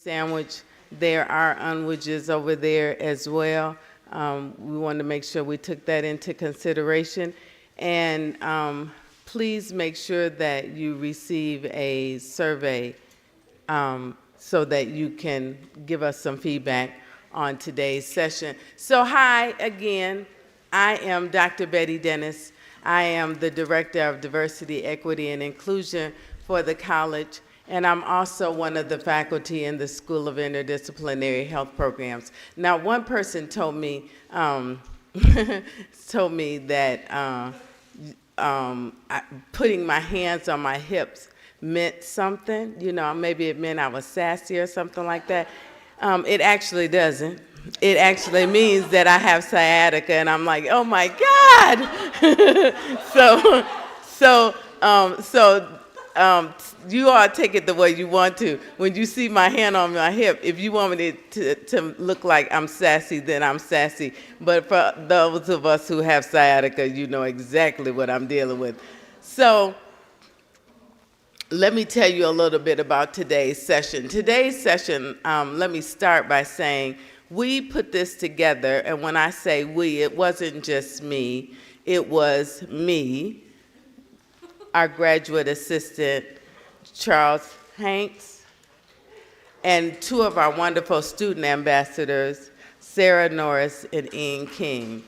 sandwich. There are unwages over there as well. We wanted to make sure we took that into consideration. And please make sure that you receive a survey so that you can give us some feedback on today's session. So hi again, I am Dr. Betty Dennis. I am the Director of Diversity, Equity, and Inclusion for the college, and I'm also one of the faculty in the School of Interdisciplinary Health Programs. Now, one person told me, that putting my hands on my hips meant something. You know, maybe it meant I was sassy or something like that. It actually doesn't. It actually means that I have sciatica, and I'm like, oh my God! So you all take it the way you want to. When you see my hand on my hip, if you want me to look like I'm sassy, then I'm sassy. But for those of us who have sciatica, you know exactly what I'm dealing with. So let me tell you a little bit about today's session. Today's session, let me start by saying, we put this together, and when I say we, it wasn't just me. It was me, our graduate assistant, Charles Hanks, and two of our wonderful student ambassadors, Sarah Norris and Ian King.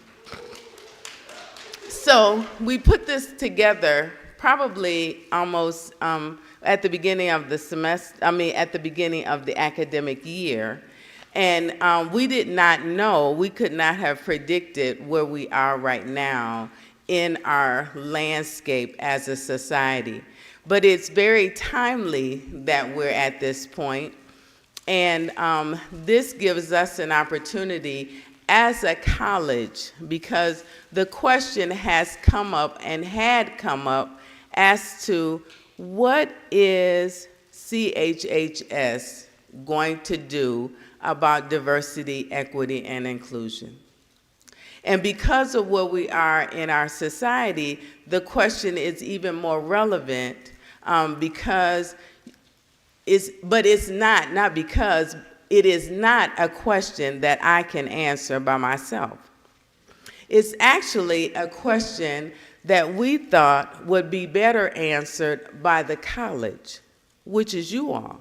So we put this together probably almost at the beginning of the semester, at the beginning of the academic year. And we did not know, we could not have predicted where we are right now in our landscape as a society. But it's very timely that we're at this point. And this gives us an opportunity as a college, because the question has come up and had come up as to what is CHHS going to do about diversity, equity, and inclusion. And because of where we are in our society, the question is even more relevant because it is not a question that I can answer by myself. It's actually a question that we thought would be better answered by the college, which is you all.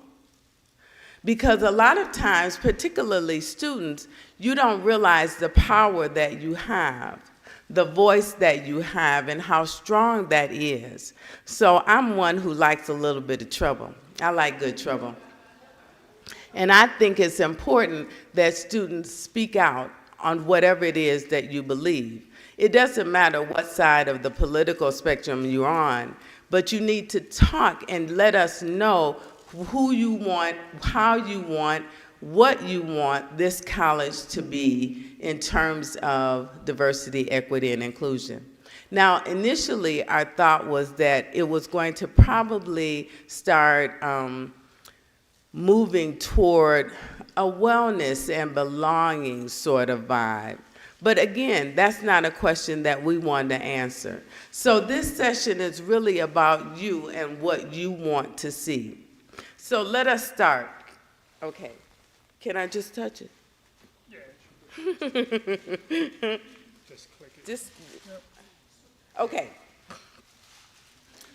Because a lot of times, particularly students, you don't realize the power that you have, the voice that you have, and how strong that is. So I'm one who likes a little bit of trouble. I like good trouble. And I think it's important that students speak out on whatever it is that you believe. It doesn't matter what side of the political spectrum you're on, but you need to talk and let us know who you want, how you want, what you want this college to be in terms of diversity, equity, and inclusion. Now, initially, our thought was that it was going to probably start moving toward a wellness and belonging sort of vibe. But again, that's not a question that we want to answer. So this session is really about you and what you want to see. So let us start. Okay. Can I just touch it? Yeah. Just click it. Okay.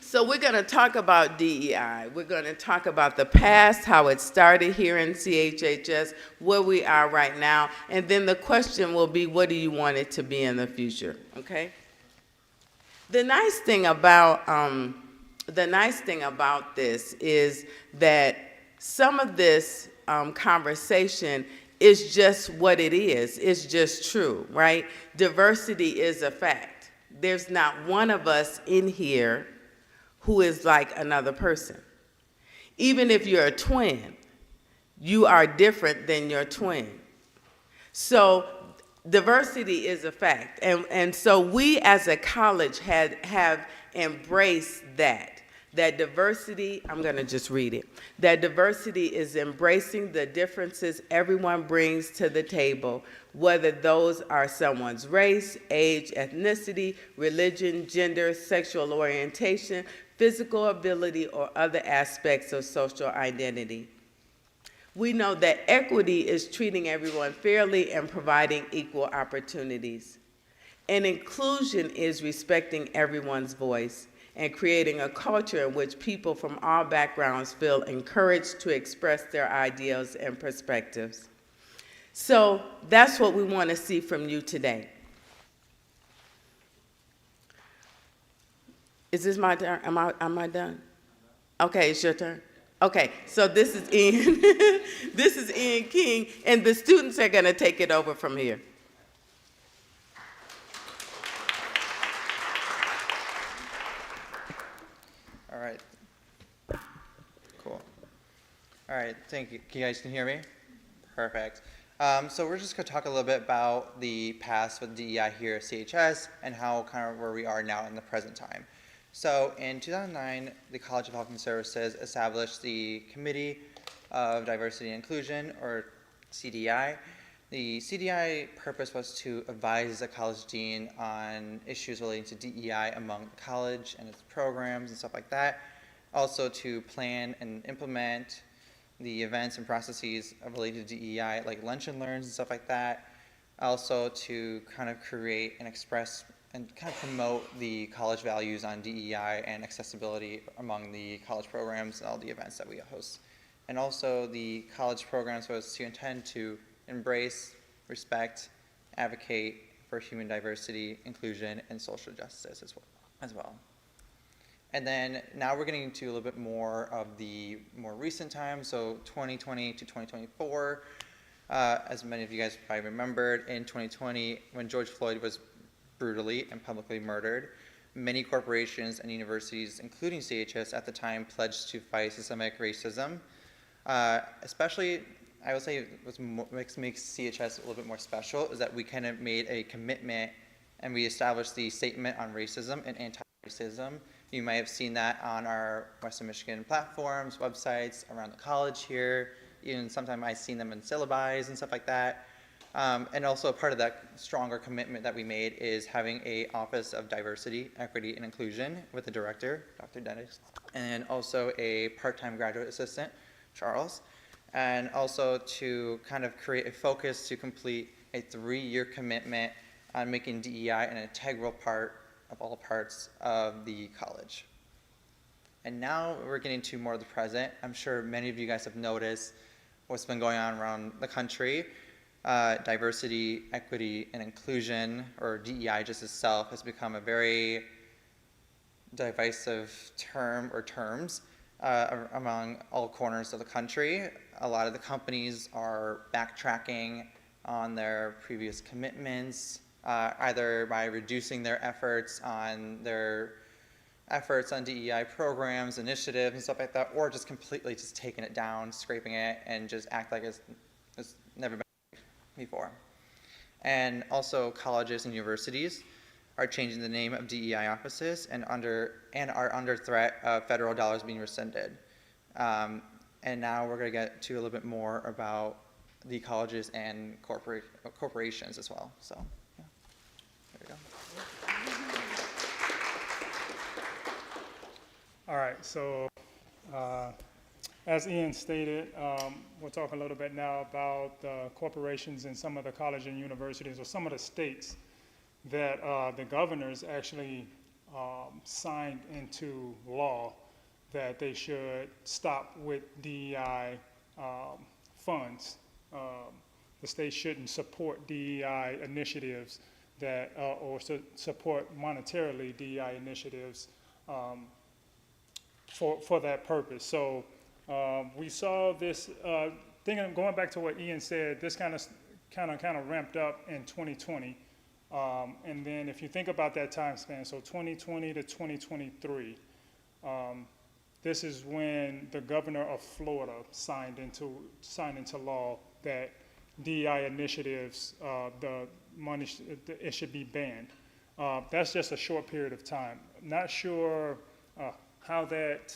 So we're going to talk about DEI. We're going to talk about the past, how it started here in CHHS, where we are right now, and then the question will be, what do you want it to be in the future? Okay. The nice thing about this is that some of this conversation is just what it is. It's just true, right? Diversity is a fact. There's not one of us in here who is like another person. Even if you're a twin, you are different than your twin. So diversity is a fact. And so we as a college have embraced that diversity, I'm going to just read it, that diversity is embracing the differences everyone brings to the table, whether those are someone's race, age, ethnicity, religion, gender, sexual orientation, physical ability, or other aspects of social identity. We know that equity is treating everyone fairly and providing equal opportunities. And inclusion is respecting everyone's voice and creating a culture in which people from all backgrounds feel encouraged to express their ideas and perspectives. So that's what we want to see from you today. Is this my turn? Am I done? Okay, it's your turn. Okay, so this is Ian. This is Ian King, and the students are going to take it over from here. All right. Cool. All right, thank you. You guys can hear me? Perfect. So we're just going to talk a little bit about the past with DEI here at CHS and how kind of where we are now in the present time. So in 2009, the College of Health and Services established the Committee of Diversity and Inclusion, or CDI. The CDI purpose was to advise the college dean on issues relating to DEI among the college and its programs and stuff like that. Also to plan and implement the events and processes related to DEI, like lunch and learns and stuff like that. Also to kind of create and express and kind of promote the college values on DEI and accessibility among the college programs and all the events that we host. And also the college programs was to intend to embrace, respect, advocate for human diversity, inclusion, and social justice as well. And then now we're getting into a little bit more of the more recent times, so 2020 to 2024. As many of you guys probably remembered, in 2020, when George Floyd was brutally and publicly murdered, many corporations and universities, including CHS at the time, pledged to fight systemic racism. Especially, I would say what makes CHS a little bit more special is that we kind of made a commitment and we established the Statement on Racism and Anti-Racism. You might have seen that on our Western Michigan platforms, websites, around the college here. Even sometimes I've seen them in syllabi and stuff like that. And also part of that stronger commitment that we made is having a Office of Diversity, Equity, and Inclusion with the director, Dr. Dennis, and also a part-time graduate assistant, Charles, and also to kind of create a focus to complete a 3-year commitment on making DEI an integral part of all parts of the college. And now we're getting to more of the present. I'm sure many of you guys have noticed what's been going on around the country. Diversity, equity, and inclusion, or DEI just itself, has become a very divisive term or terms among all corners of the country. A lot of the companies are backtracking on their previous commitments, either by reducing their efforts on DEI programs, initiatives, and stuff like that, or just completely just taking it down, scraping it, and just act like it's never been before. And also colleges and universities are changing the name of DEI offices and are under threat of federal dollars being rescinded. And now we're going to get to a little bit more about the colleges and corporations as well. So, yeah, there we go. All right, so as Ian stated, we'll talk a little bit now about corporations and some of the colleges and universities, or some of the states that the governors actually signed into law that they should stop with DEI funds. The state shouldn't support DEI initiatives that, or support monetarily DEI initiatives for that purpose. So we saw this, going back to what Ian said, this kind of ramped up in 2020. And then if you think about that time span, so 2020 to 2023, this is when the governor of Florida signed into law that DEI initiatives, the money, it should be banned. That's just a short period of time. Not sure how that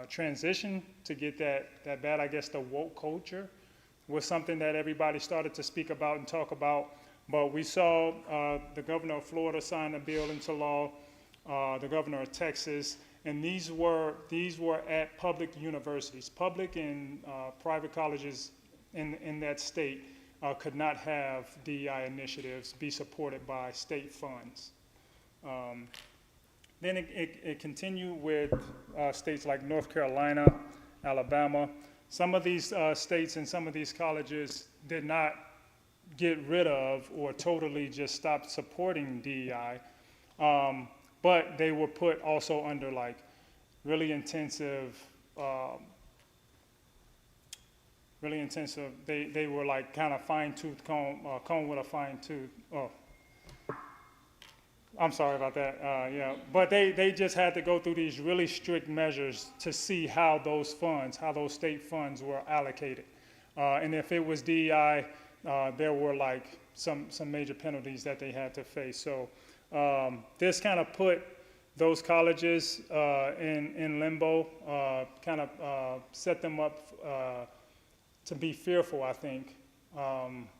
transition to get that bad. I guess the woke culture was something that everybody started to speak about and talk about. But we saw the governor of Florida sign a bill into law, the governor of Texas, And these were at public universities. Public and private colleges in that state could not have DEI initiatives be supported by state funds. Then it continued with states like North Carolina, Alabama. Some of these states and some of these colleges did not get rid of or totally just stop supporting DEI, but they were put also under like really intensive, they were like kind of fine-tooth comb with a fine-tooth, I'm sorry about that, yeah. But they just had to go through these really strict measures to see how those state funds were allocated. And if it was DEI, there were like some major penalties that they had to face. So this kind of put those colleges in limbo, kind of set them up to be fearful, I think,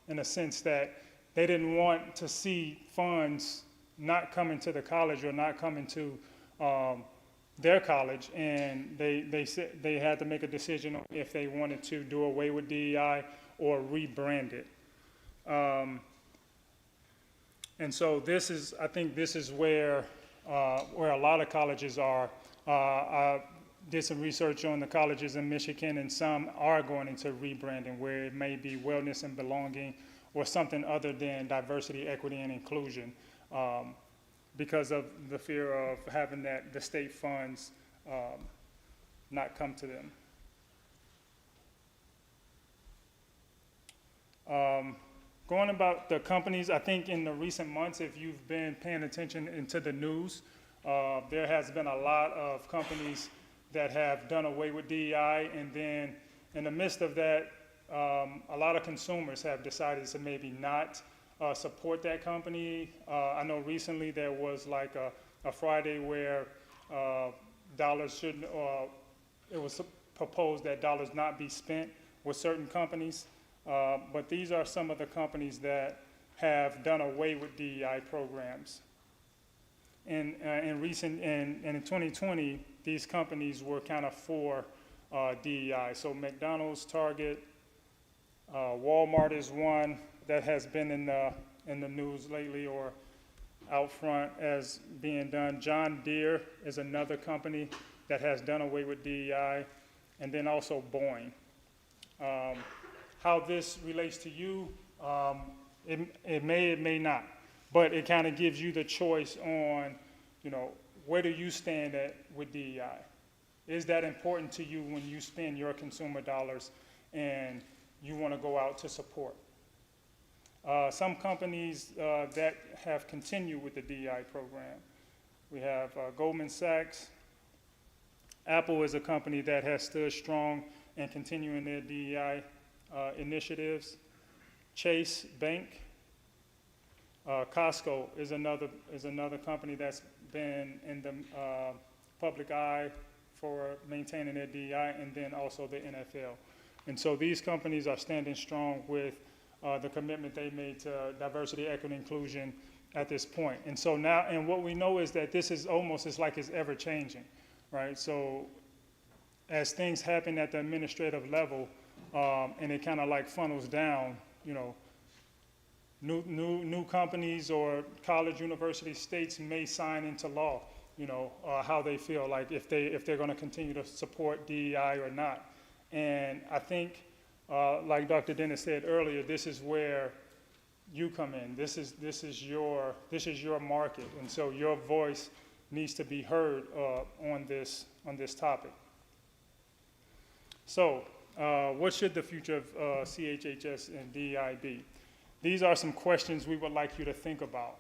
in a sense that they didn't want to see funds not coming to the college or not coming to their college, and they said they had to make a decision on if they wanted to do away with DEI or rebrand it. And so I think this is where a lot of colleges are. I did some research on the colleges in Michigan, and some are going into rebranding, where it may be wellness and belonging or something other than diversity, equity, and inclusion, because of the fear of having the state funds not come to them. Going about the companies, I think in the recent months, if you've been paying attention into the news, there has been a lot of companies that have done away with DEI, and then in the midst of that, a lot of consumers have decided to maybe not support that company. I know recently there was like a Friday where dollars shouldn't, it was proposed that dollars not be spent with certain companies. But these are some of the companies that have done away with DEI programs. And in 2020, these companies were kind of for DEI. So McDonald's, Target, Walmart is one that has been in the news lately or out front as being done. John Deere is another company that has done away with DEI, and then also Boeing. How this relates to you, it may not, but it kind of gives you the choice on, where do you stand at with DEI? Is that important to you when you spend your consumer dollars and you want to go out to support? Some companies that have continued with the DEI program. We have Goldman Sachs. Apple is a company that has stood strong and continuing their DEI initiatives. Chase Bank. Costco is another company that's been in the public eye for maintaining their DEI, and then also the NFL. And so these companies are standing strong with the commitment they made to diversity, equity, inclusion at this point. And so now, and what we know is that this is almost as like it's ever changing, right? So as things happen at the administrative level, and it kind of like funnels down, new companies or college, university, states may sign into law, how they feel, like if they're going to continue to support DEI or not. And I think, like Dr. Dennis said earlier, this is where you come in. This is your market, and so your voice needs to be heard on this topic. So, what should the future of CHHS and DEI be? These are some questions we would like you to think about.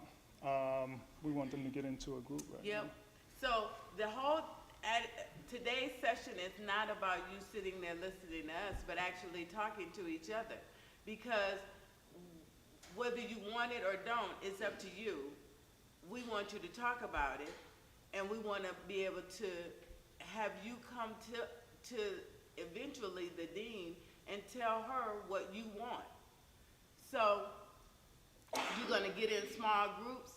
We want them to get into a group right now. Yep. So today's session is not about you sitting there listening to us, but actually talking to each other. Because whether you want it or don't, it's up to you. We want you to talk about it, and we want to be able to have you come to eventually the dean and tell her what you want. So you're going to get in small groups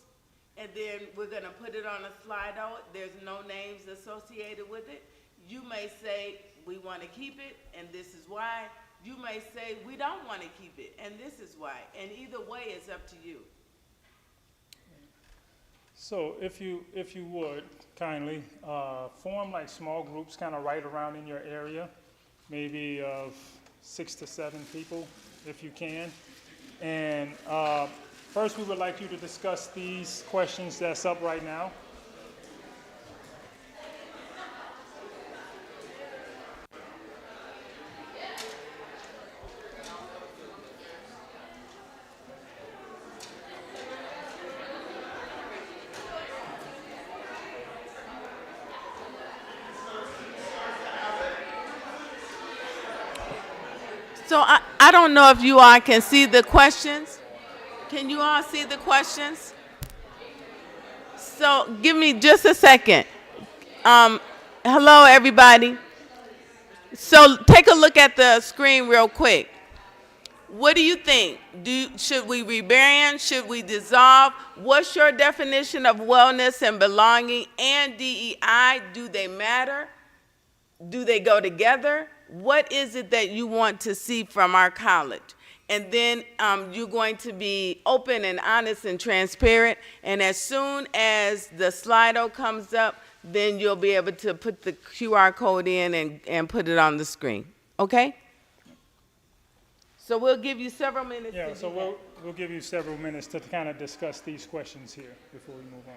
and then we're gonna put it on a Slido. There's no names associated with it. You may say, we wanna keep it, and this is why. You may say, we don't wanna keep it, and this is why. And either way, it's up to you. So if you would kindly form like small groups kind of right around in your area, maybe of 6 to 7 people if you can. And first we would like you to discuss these questions that's up right now. So I don't know if you all can see the questions. Can you all see the questions? So give me just a second. Hello, everybody. So take a look at the screen real quick. What do you think? Should we rebrand? Should we dissolve? What's your definition of wellness and belonging and DEI? Do they matter? Do they go together? What is it that you want to see from our college? And then you're going to be open and honest and transparent. And as soon as the Slido comes up, then you'll be able to put the QR code in and put it on the screen. Okay? So we'll give you several minutes. Yeah, to so do that. we'll give you several minutes to kind of discuss these questions here before we move on.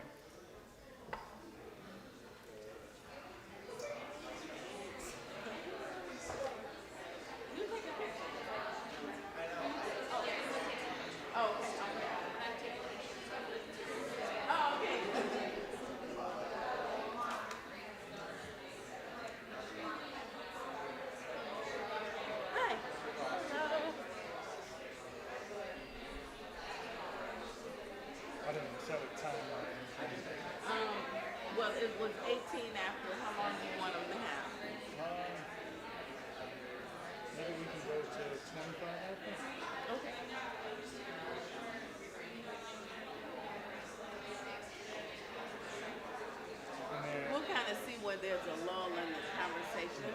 Hi. I didn't set a timeline. Well, it was 18 after. How long do you want them to have? Maybe we can go to 25 after? Okay. And then, We'll kind of see where there's a lull in the conversation.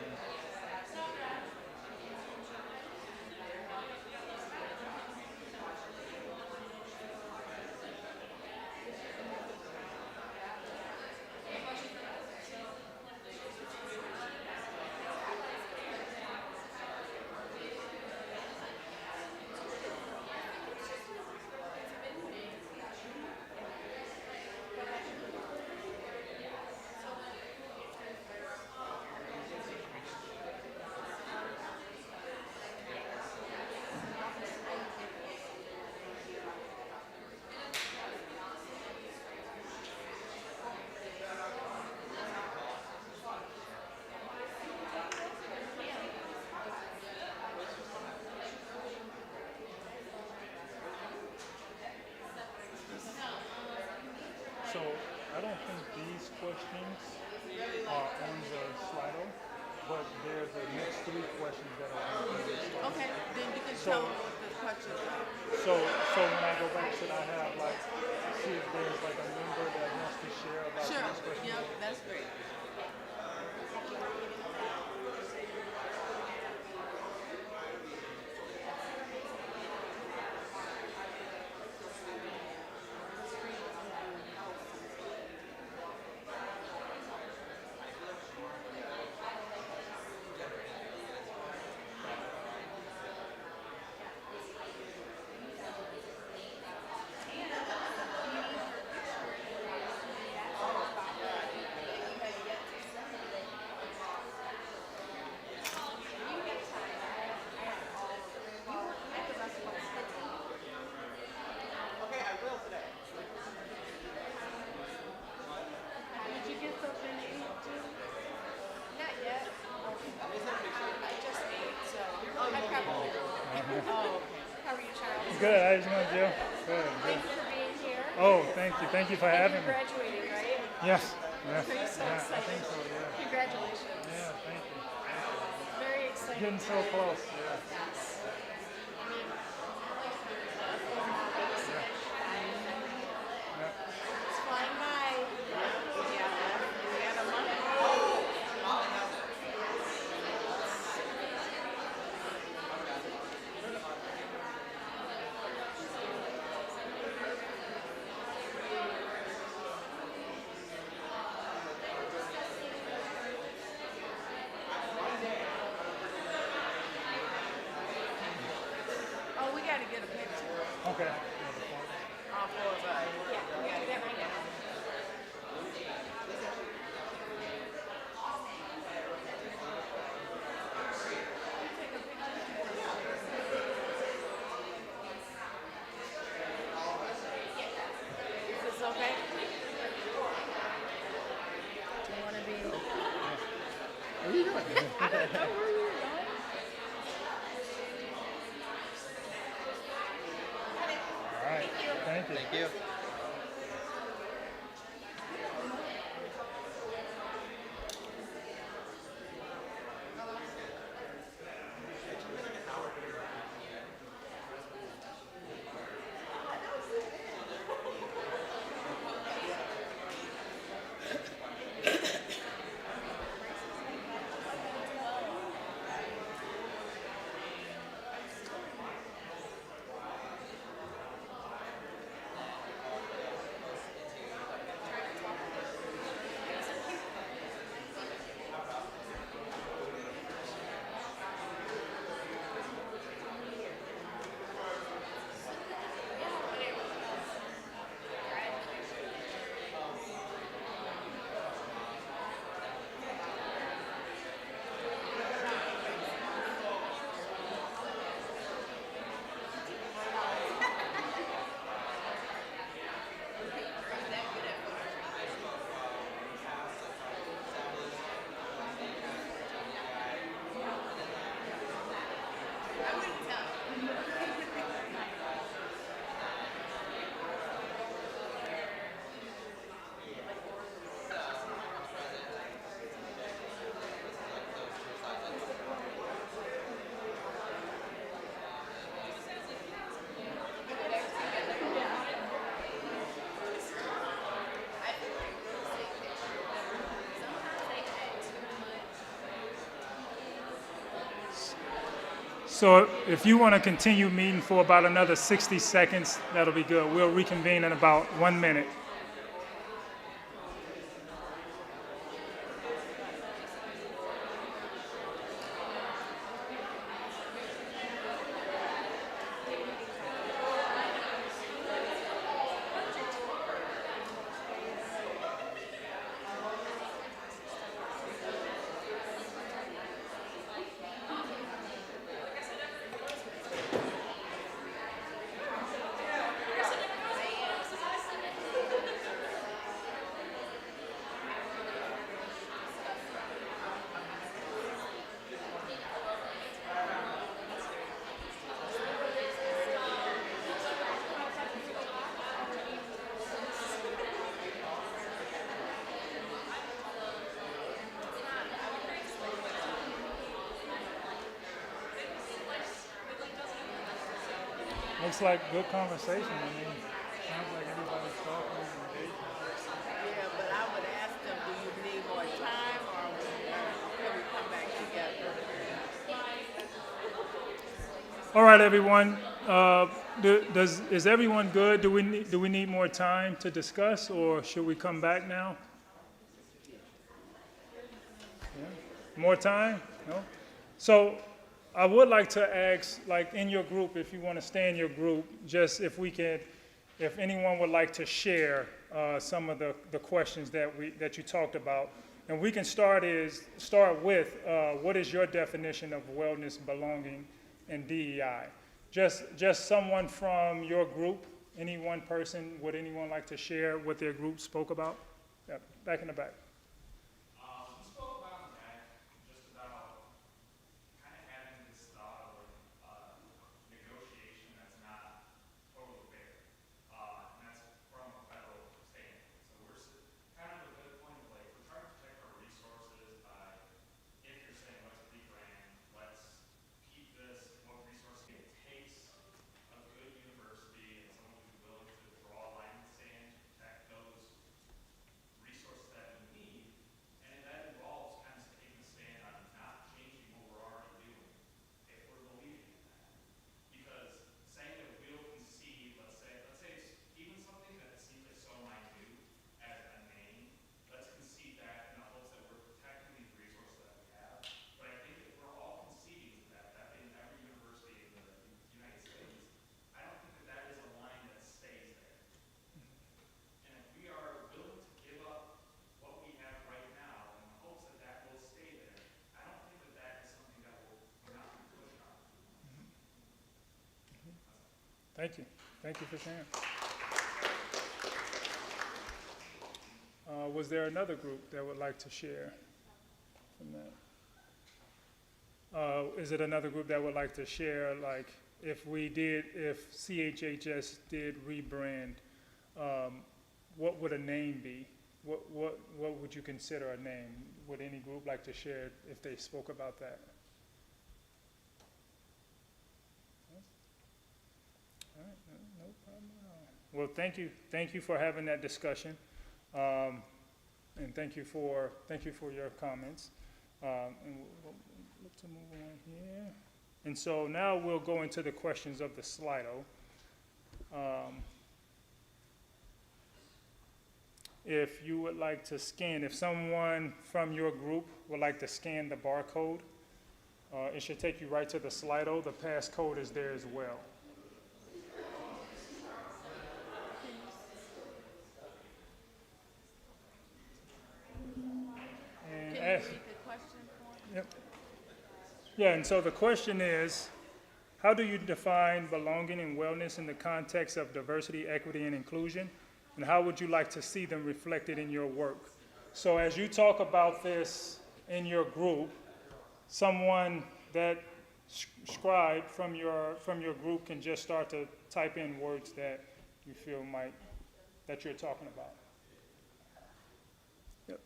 so I don't think these questions are on the Slido, but they're the next 3 questions that are on the Slido. Okay, then you can So- tell them what the questions are. So when I go back, should I have like, see if there's like a member that wants to share about Sure, these questions? yep, that's great. Did you get something to eat too? Not yet. I just ate, so I probably will. Oh, okay. How are you, Charles? Good, how you doing, Jill? Good, Thank good. you for being here. Oh, thank you for And having you're me. graduating, right? Yes, yes, Are you so yeah, I excited? think so, yeah. Congratulations. Yeah, thank you. Very excited. Getting so close, yeah. It's All right, thank you. Thank you. So if you want to continue meeting for about another 60 seconds, that'll be good. We'll reconvene in about 1 minute. Looks like good conversation. I mean, sounds like everybody's talking and engaging. Yeah, but I would ask them, do you need more time or can we come back together? All right, everyone. Is everyone good? Do we need more time to discuss, or should we come back now? Yeah. More time? No. So I would like to ask, like in your group, if you want to stay in your group, just if anyone would like to share some of the questions that you talked about, and we can start with what is your definition of wellness, belonging, and DEI? Just someone from your group, any one person, would anyone like to share what their group spoke about? Yeah, back in the back. We spoke about that, just about kind of having this thought of negotiation that's not totally fair, and that's from a federal standpoint. So we're kind of a good point of like, we're trying to protect our resources by, if you're saying let's rebrand, let's keep this, what resources it takes a good university and someone who's willing to draw a line in the sand to protect those resources that we need, and that involves kind of taking a stand on not changing what we're already doing if we're believing in that. Because saying that we'll concede, let's say it's even something that seems like so minute as a name, let's concede that in the hopes that we're protecting these resources that we have. But I think if we're all conceding to that being every university in the United States, I don't think that is a line that stays there. And if we are willing to give up what we have right now in the hopes that will stay there, I don't think that is something that we're not going to push on. Thank you. Thank you for sharing. Was there another group that would like to share from that? Is it another group that would like to share, like, if CHHS did rebrand, what would a name be? What would you consider a name? Would any group like to share if they spoke about that? All right, no problem at all. Well, thank you for having that discussion, and thank you for your comments. And we'll look to move on here. And so now we'll go into the questions of the Slido. If you would like to scan, if someone from your group would like to scan the barcode, it should take you right to the Slido. The passcode is there as well. And Can you read the question for me? Yep. Yeah, and so the question is, how do you define belonging and wellness in the context of diversity, equity, and inclusion? And how would you like to see them reflected in your work? So as you talk about this in your group, someone that scribe from your group can just start to type in words that you feel that you're talking about. Yep.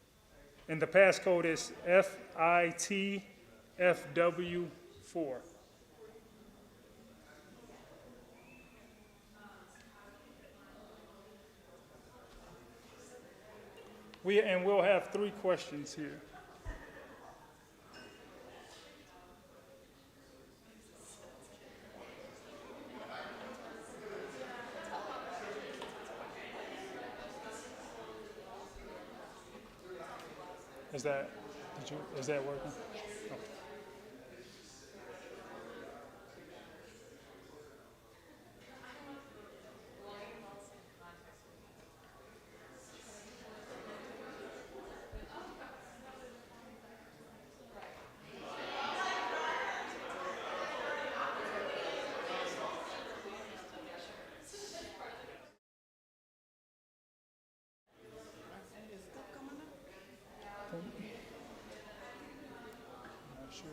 And the passcode is FITFW4. We'll have 3 questions here. Is that working? Yes. Okay. Not sure.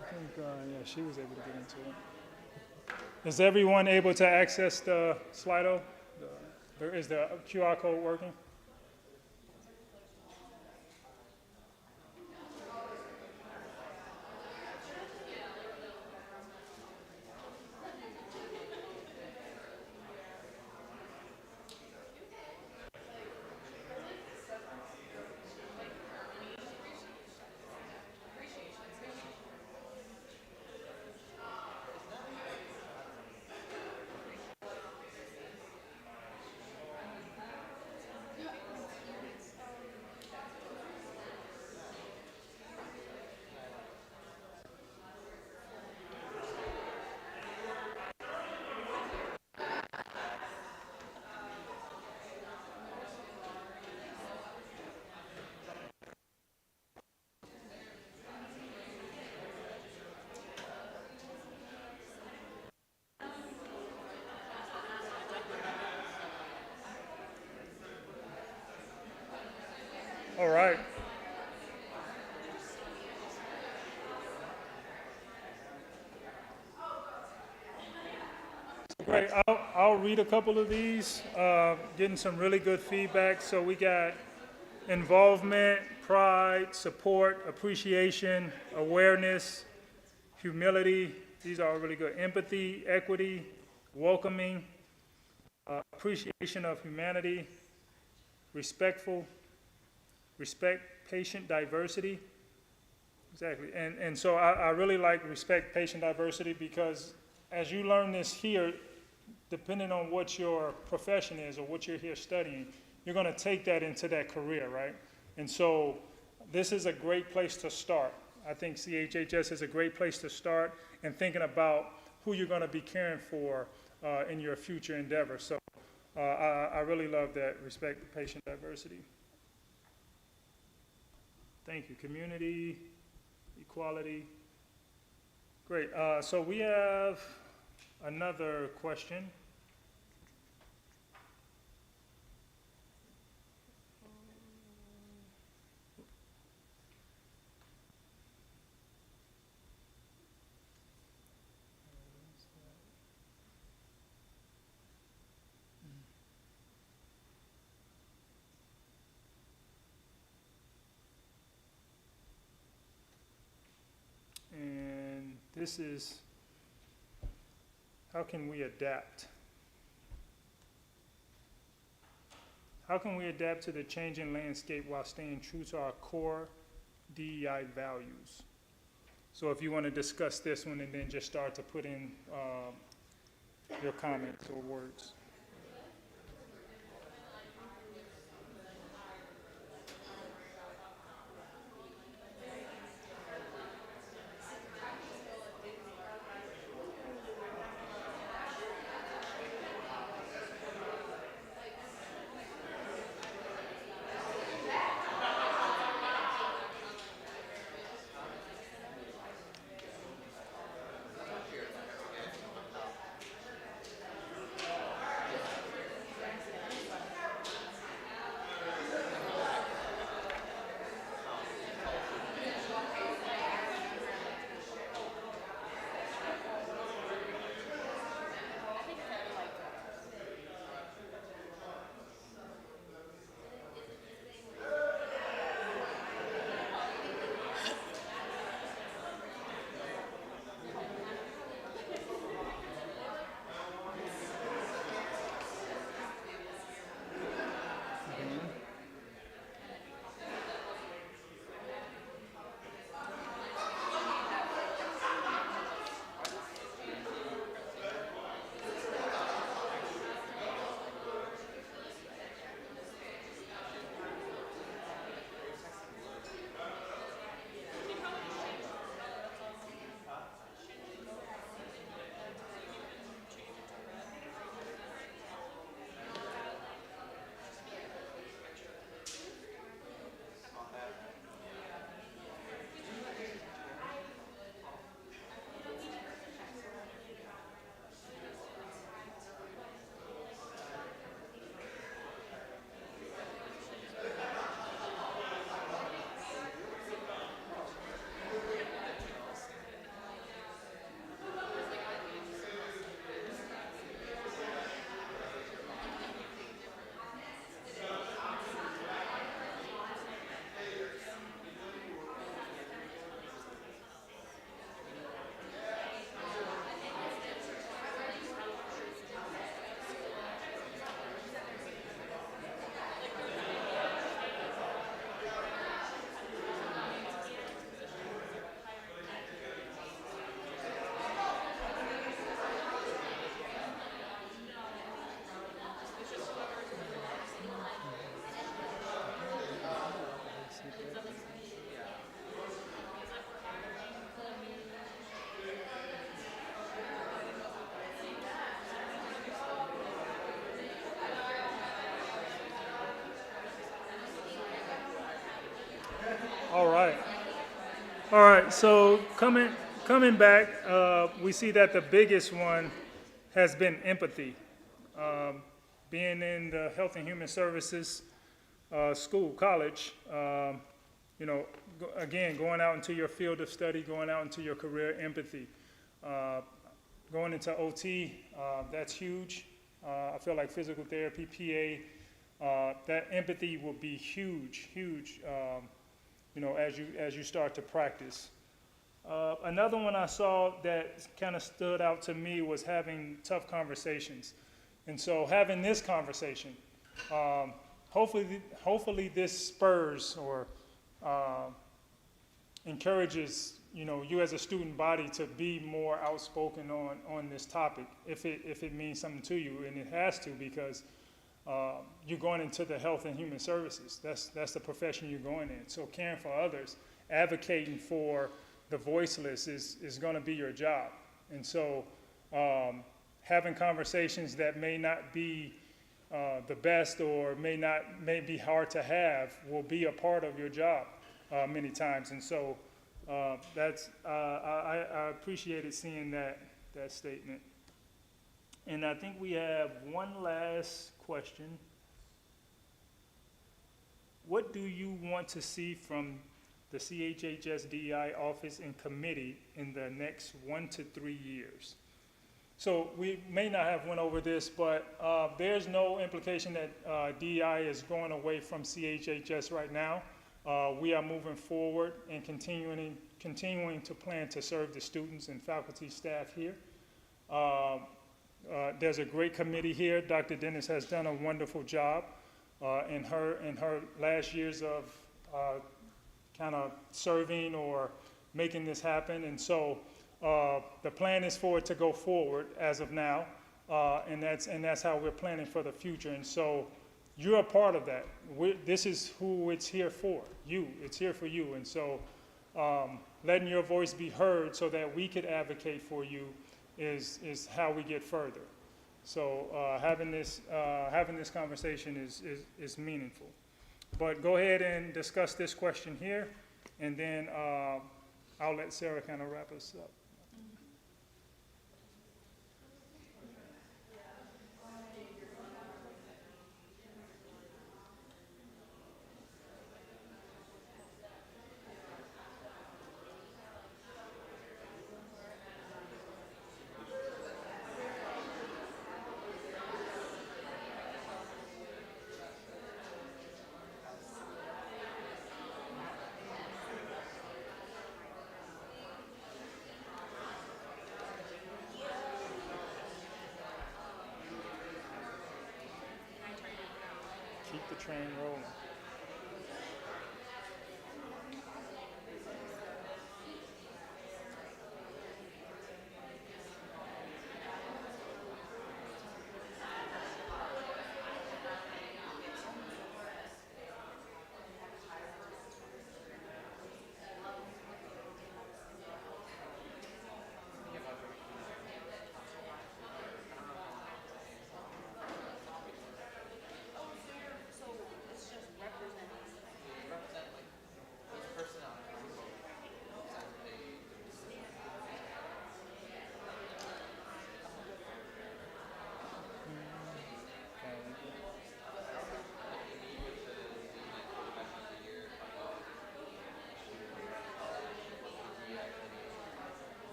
I think, yeah, she was able to get into it. Is everyone able to access the Slido? Is the QR code working? All right. Great. I'll read a couple of these, getting some really good feedback. So we got involvement, pride, support, appreciation, awareness, humility. These are all really good. Empathy, equity, welcoming, appreciation of humanity, respectful, respect, patient, diversity. Exactly. And so I really like respect, patient, diversity, because as you learn this here, depending on what your profession is or what you're here studying, you're going to take that into that career, right? And so this is a great place to start. I think CHHS is a great place to start in thinking about who you're going to be caring for in your future endeavor. So I really love that, respect, patient, diversity. Thank you. Community, equality. Great. So we have another question. this is, how can we adapt? How can we adapt to the changing landscape while staying true to our core DEI values? So if you want to discuss this one and then just start to put in your comments or words. All right. All right, so coming back, we see that the biggest one has been empathy. Being in the Health and Human Services school, college, again, going out into your field of study, going out into your career, empathy. Going into OT, that's huge. I feel like physical therapy, PA, that empathy will be huge, huge, as you start to practice. Another one I saw that kind of stood out to me was having tough conversations. And so having this conversation, hopefully this spurs or encourages you as a student body to be more outspoken on this topic if it means something to you, and it has to, because you're going into the health and human services. That's the profession you're going in. So caring for others, advocating for the voiceless is going to be your job. And so having conversations that may not be the best or may be hard to have will be a part of your job many times. And so I appreciated seeing that statement. And I think we have one last question. What do you want to see from the CHHS DEI office and committee in the next 1 to 3 years? So we may not have went over this, but there's no implication that DEI is going away from CHHS right now. We are moving forward and continuing to plan to serve the students and faculty staff here. There's a great committee here. Dr. Dennis has done a wonderful job in her last years of kind of serving or making this happen. And so the plan is for it to go forward as of now, and that's how we're planning for the future. And so you're a part of that. This is who it's here for, you. It's here for you. And so letting your voice be heard so that we could advocate for you is how we get further. So having this conversation is meaningful. But go ahead and discuss this question here, and then I'll let Sarah kind of wrap us up. Keep the train rolling.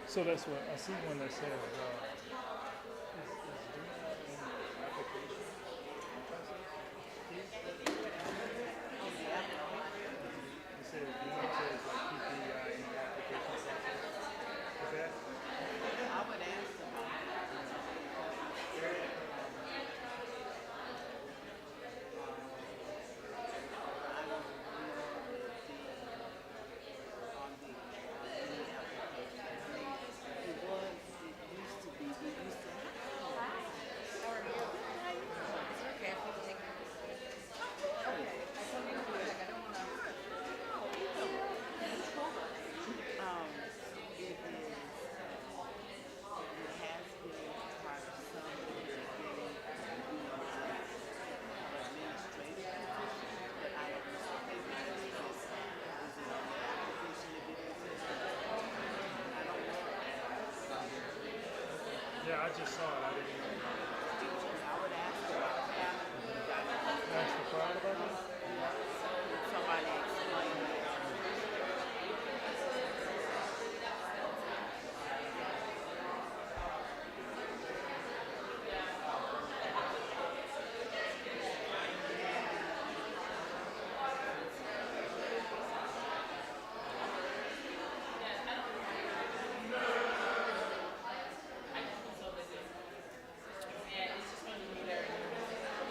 So that's what I see one that says. Yeah, I just saw it. I didn't know. I would ask Ask the crowd about this? somebody explain it.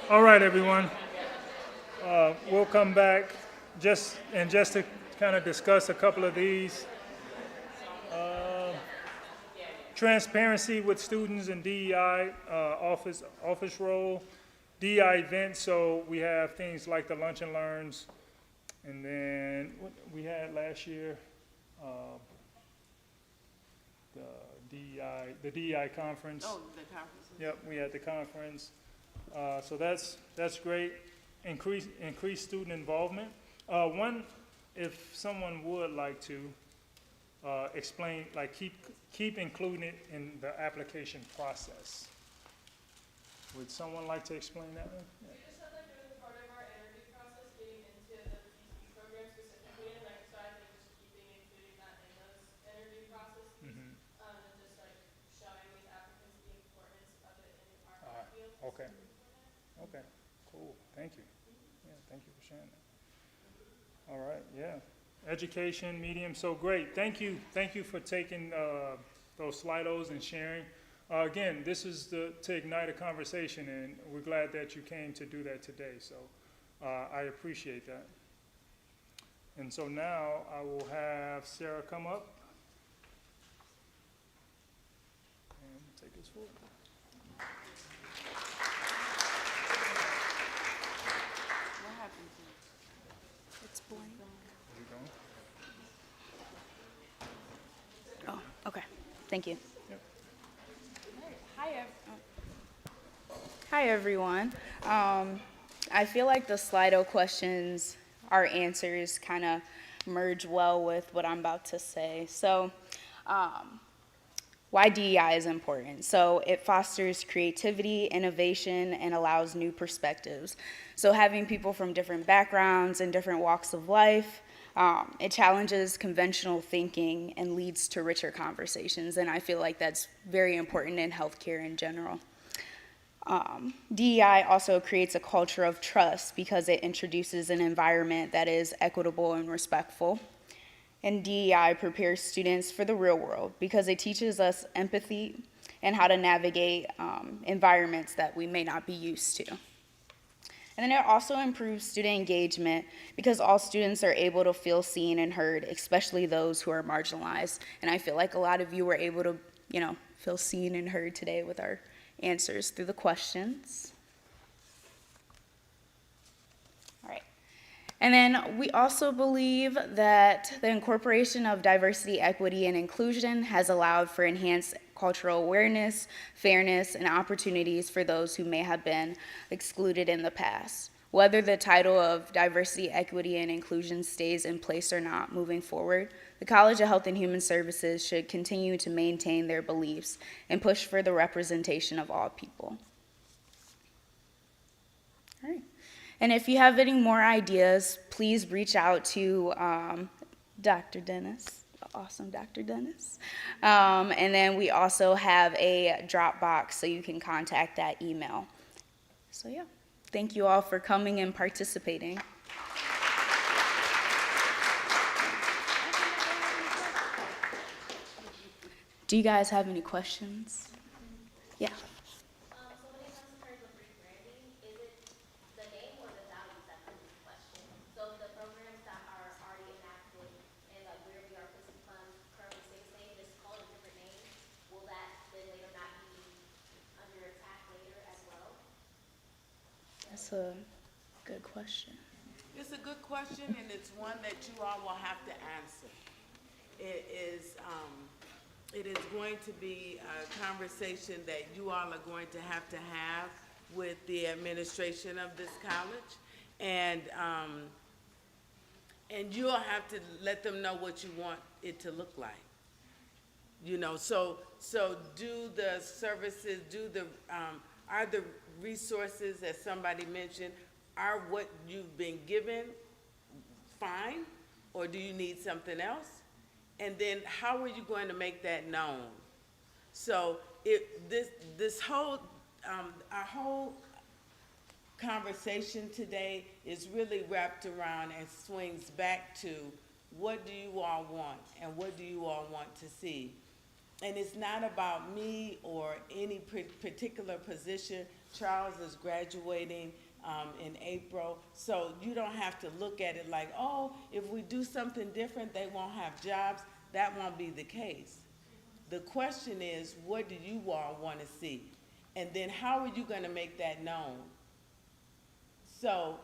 All right, everyone. We'll come back just to kind of discuss a couple of these. Transparency with students and DEI office role, DEI events. So we have things like the Lunch and Learns, and then what we had last year, the DEI conference. Oh, the conference. Yep, we had the conference. So that's great. Increase student involvement. If someone would like to, explain, like keep including it in the application process. Would someone like to explain that one? We just said like it was part of our interview process getting into the PCE program specifically, and like so I think just including that in those interview processes, and just like showing these applicants the importance of it in our field. Okay. Okay, cool, thank you. Yeah, thank you for sharing that. All right, yeah. Education, medium, so great. Thank you for taking those Slidos and sharing. Again, this is to ignite a conversation, and we're glad that you came to do that today, so I appreciate that. And so now I will have Sarah come up and take us forward. What happened to it? It's blank. You going? Oh, okay. Thank you. Yep. Hi, everyone. I feel like the Slido questions, our answers kind of merge well with what I'm about to say. So, why DEI is important. So it fosters creativity, innovation, and allows new perspectives. So having people from different backgrounds and different walks of life, it challenges conventional thinking and leads to richer conversations. And I feel like that's very important in healthcare in general. DEI also creates a culture of trust because it introduces an environment that is equitable and respectful. And DEI prepares students for the real world because it teaches us empathy and how to navigate environments that we may not be used to. And then it also improves student engagement because all students are able to feel seen and heard, especially those who are marginalized. And I feel like a lot of you were able to, feel seen and heard today with our answers through the questions. All right. And then we also believe that the incorporation of diversity, equity, and inclusion has allowed for enhanced cultural awareness, fairness, and opportunities for those who may have been excluded in the past. Whether the title of diversity, equity, and inclusion stays in place or not moving forward, the College of Health and Human Services should continue to maintain their beliefs and push for the representation of all people. All right. And if you have any more ideas, please reach out to Dr. Dennis, awesome Dr. Dennis. And then we also have a Dropbox so you can contact that email. So yeah, thank you all for coming and participating. Do you guys have any questions? Yeah. So when it comes to terms of rebranding, is it the name or the values that come into question? So the programs that are already enacted and like where we are placing funds currently stay the same, just call it a different name, will that then later not be under attack later as well? That's a good question. It's a good question, and it's one that you all will have to answer. It is going to be a conversation that you all are going to have with the administration of this college, and you'll have to let them know what you want it to look like. So do the services, are the resources, as somebody mentioned, are what you've been given fine, or do you need something else? And then how are you going to make that known? So this whole, our whole conversation today is really wrapped around and swings back to what do you all want and what do you all want to see? And it's not about me or any particular position. Charles is graduating in April, so you don't have to look at it like, oh, if we do something different, they won't have jobs. That won't be the case. The question is, what do you all want to see? And then how are you going to make that known? So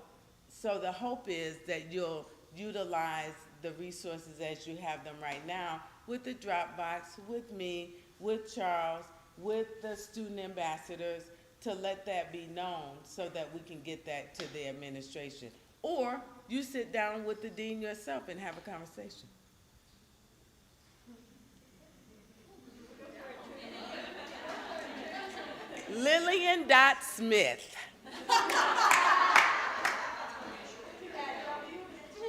the hope is that you'll utilize the resources as you have them right now with the Dropbox, with me, with Charles, with the student ambassadors, to let that be known so that we can get that to the administration. Or you sit down with the dean yourself and have a conversation. Lillian.Smith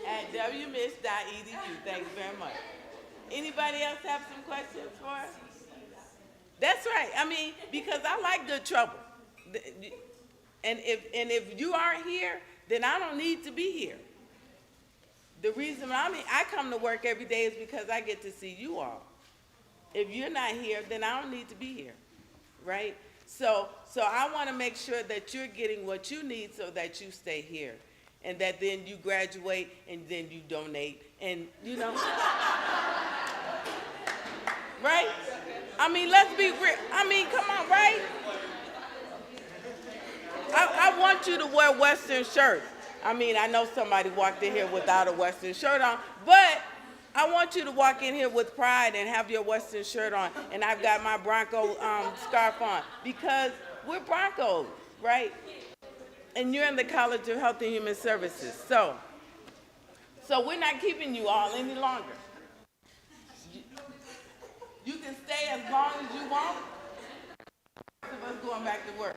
at wmiss.edu. Thanks very much. Anybody else have some questions for us? That's right. I mean, because I like good trouble. And if you aren't here, then I don't need to be here. The reason I come to work every day is because I get to see you all. If you're not here, then I don't need to be here, right? So I want to make sure that you're getting what you need so that you stay here, and that then you graduate and then you donate, and you know, right? I mean, let's be real. I mean, come on, right? I want you to wear Western shirts. I mean, I know somebody walked in here without a Western shirt on, but I want you to walk in here with pride and have your Western shirt on, and I've got my Bronco scarf on, because we're Broncos, right? And you're in the College of Health and Human Services. So we're not keeping you all any longer. You can stay as long as you want. Of us going back to work.